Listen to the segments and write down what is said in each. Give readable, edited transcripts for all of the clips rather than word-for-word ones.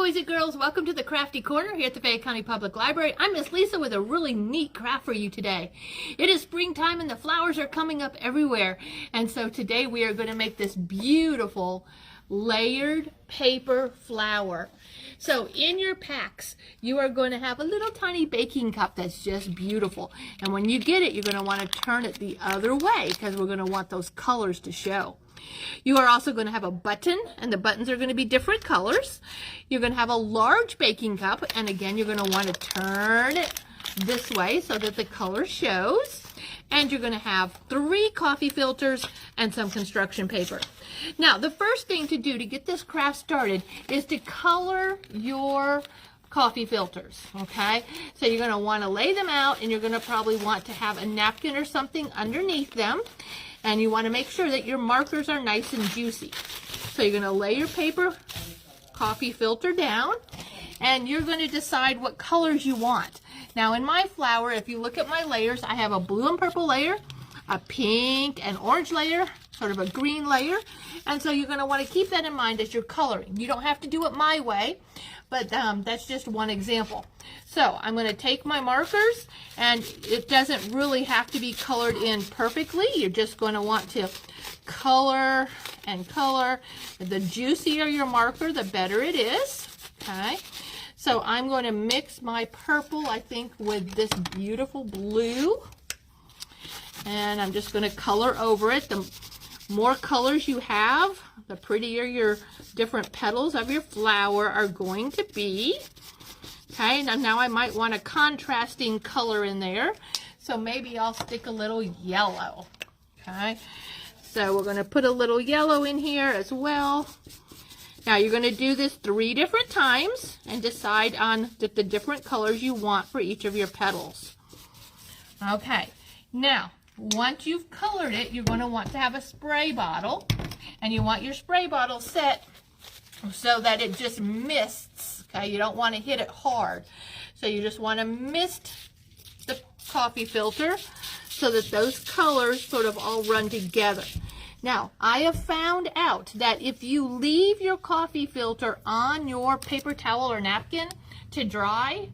boys and girls, welcome to the Crafty Corner here at the Fayette County Public Library. I'm Miss Lisa with a really neat craft for you today. It is springtime and the flowers are coming up everywhere. And so today we are going to make this beautiful layered paper flower. So in your packs, you are going to have a little tiny baking cup that's just beautiful. And when you get it, you're going to want to turn it the other way because we're going to want those colors to show. You are also going to have a button, and the buttons are going to be different colors. You're going to have a large baking cup, and again, you're going to want to turn it this way so that the color shows. And you're going to have 3 coffee filters and some construction paper. Now, the first thing to do to get this craft started is to color your coffee filters, okay? So you're going to want to lay them out, and you're going to probably want to have a napkin or something underneath them. And you want to make sure that your markers are nice and juicy. So you're going to lay your paper coffee filter down, and you're going to decide what colors you want. Now in my flower, if you look at my layers, I have a blue and purple layer, a pink and orange layer, sort of a green layer. And so you're going to want to keep that in mind as you're coloring. You don't have to do it my way, but that's just one example. So I'm going to take my markers, and it doesn't really have to be colored in perfectly. You're just going to want to color and color. The juicier your marker, the better it is. Okay. So I'm going to mix my purple, I think, with this beautiful blue. And I'm just going to color over it. The more colors you have, the prettier your different petals of your flower are going to be. Okay, now I might want a contrasting color in there. So maybe I'll stick a little yellow. Okay, so we're going to put a little yellow in here as well. Now you're going to do this 3 different times and decide on the different colors you want for each of your petals. Okay, now once you've colored it, you're going to want to have a spray bottle, and you want your spray bottle set so that it just mists. Okay, you don't want to hit it hard. So you just want to mist the coffee filter so that those colors sort of all run together. Now, I have found out that if you leave your coffee filter on your paper towel or napkin to dry,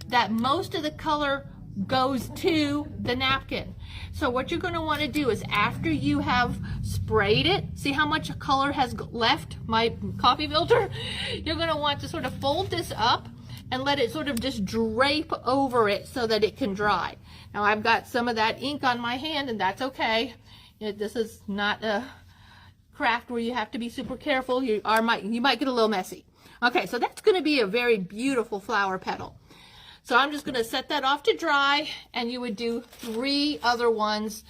that most of the color goes to the napkin. So what you're going to want to do is, after you have sprayed it, see how much color has left my coffee filter? You're going to want to sort of fold this up and let it sort of just drape over it so that it can dry. Now I've got some of that ink on my hand, and that's okay. This is not a craft where you have to be super careful. You might get a little messy. Okay, so that's going to be a very beautiful flower petal. So I'm just going to set that off to dry, and you would do 3 other ones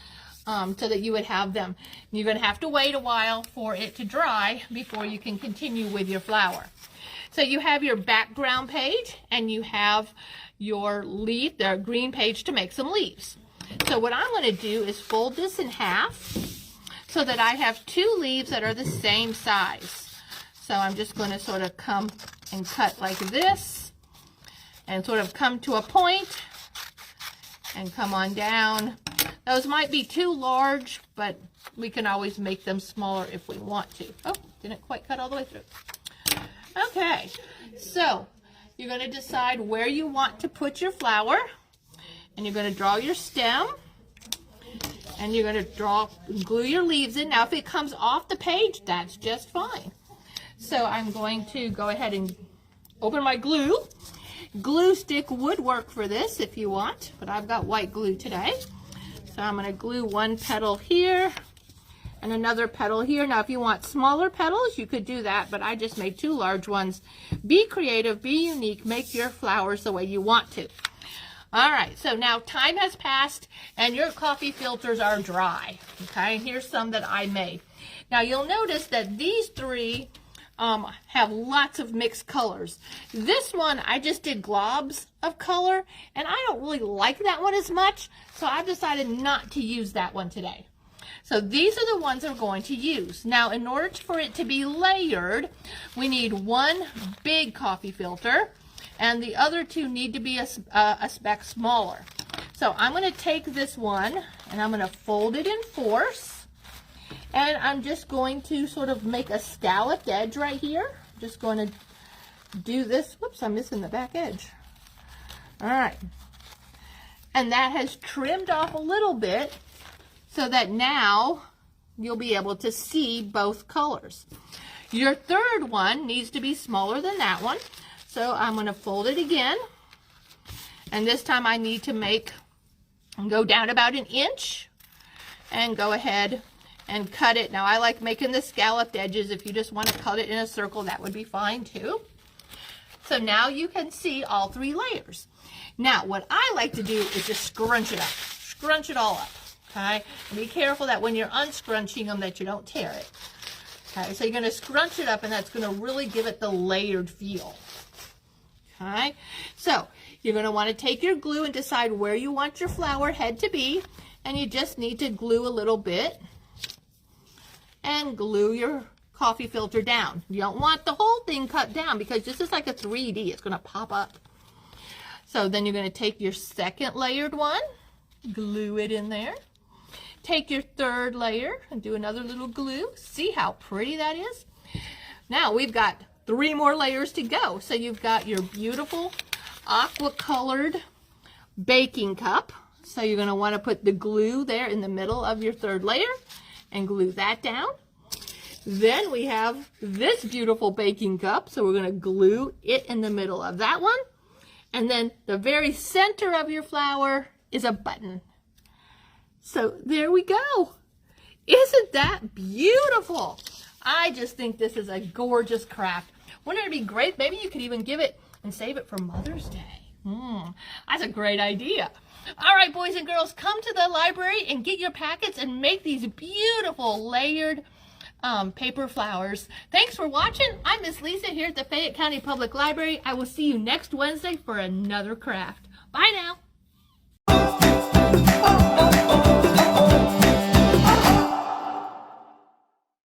so that you would have them. You're going to have to wait a while for it to dry before you can continue with your flower. So you have your background page, and you have your leaf, the green page to make some leaves. So what I'm going to do is fold this in half so that I have 2 leaves that are the same size. So I'm just going to sort of come and cut like this, and sort of come to a point and come on down. Those might be too large, but we can always make them smaller if we want to. Oh, didn't quite cut all the way through. Okay, so you're going to decide where you want to put your flower, and you're going to draw your stem, and you're going to glue your leaves in. Now if it comes off the page, that's just fine. So I'm going to go ahead and open my glue. Glue stick would work for this if you want, but I've got white glue today. So I'm going to glue one petal here and another petal here. Now if you want smaller petals, you could do that, but I just made 2 large ones. Be creative, be unique, make your flowers the way you want to. All right, so now time has passed and your coffee filters are dry. Okay, and here's some that I made. Now you'll notice that these 3 have lots of mixed colors. This one, I just did globs of color, and I don't really like that one as much, so I've decided not to use that one today. So these are the ones I'm going to use. Now, in order for it to be layered, we need 1 big coffee filter, and the other 2 need to be a speck smaller. So I'm going to take this one, and I'm going to fold it in force. And I'm just going to sort of make a scalloped edge right here. Just going to do this. Whoops, I'm missing the back edge. All right. And that has trimmed off a little bit so that now you'll be able to see both colors. Your third one needs to be smaller than that one. So I'm going to fold it again. And this time I need to go down about 1 inch and go ahead and cut it. Now I like making the scalloped edges. If you just want to cut it in a circle, that would be fine too. So now you can see all 3 layers. Now what I like to do is just scrunch it up. Scrunch it all up, okay? And be careful that when you're unscrunching them that you don't tear it. Okay, so you're going to scrunch it up, and that's going to really give it the layered feel. Okay, so you're going to want to take your glue and decide where you want your flower head to be, and you just need to glue a little bit and glue your coffee filter down. You don't want the whole thing cut down because this is like a 3D. It's going to pop up. So then you're going to take your second layered one, glue it in there. Take your third layer and do another little glue. See how pretty that is? Now we've got 3 more layers to go. So you've got your beautiful aqua colored baking cup. So you're going to want to put the glue there in the middle of your third layer and glue that down. Then we have this beautiful baking cup. So we're going to glue it in the middle of that one. And then the very center of your flower is a button. So there we go. Isn't that beautiful? I just think this is a gorgeous craft. Wouldn't it be great? Maybe you could even give it and save it for Mother's Day. That's a great idea. All right, boys and girls, come to the library and get your packets and make these beautiful layered paper flowers. Thanks for watching. I'm Miss Lisa here at the Fayette County Public Library. I will see you next Wednesday for another craft. Bye now.